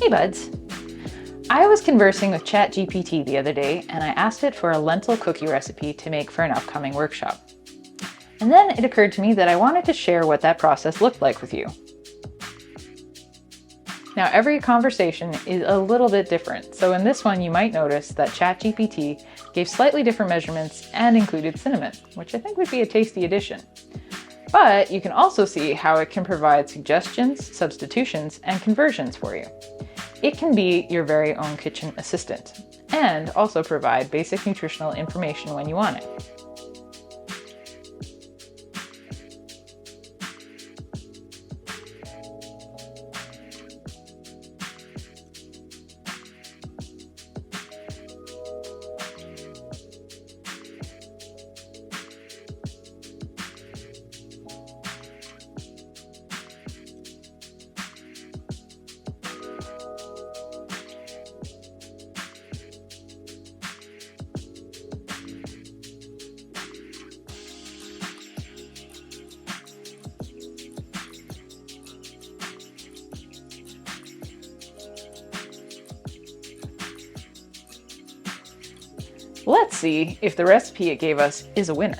Hey buds! I was conversing with ChatGPT the other day and I asked it for a lentil cookie recipe to make for an upcoming workshop. And then it occurred to me that I wanted to share what that process looked like with you. Now every conversation is a little bit different, so in this one you might notice that ChatGPT gave slightly different measurements and included cinnamon, which I think would be a tasty addition. But you can also see how it can provide suggestions, substitutions, and conversions for you. It can be your very own kitchen assistant, and also provide basic nutritional information when you want it. Let's see if the recipe it gave us is a winner.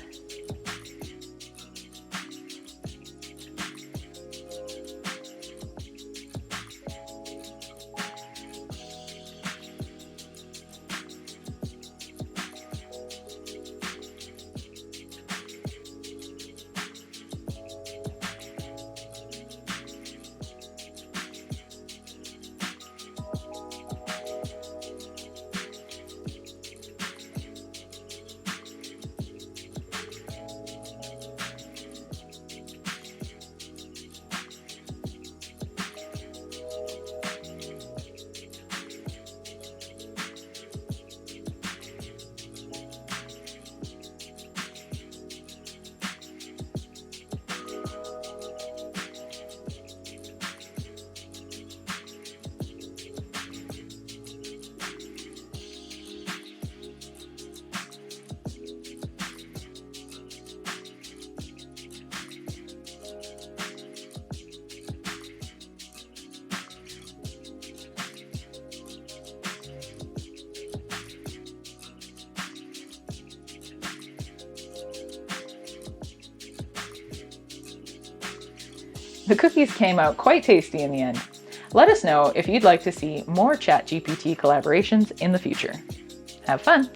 The cookies came out quite tasty in the end. Let us know if you'd like to see more ChatGPT collaborations in the future. Have fun!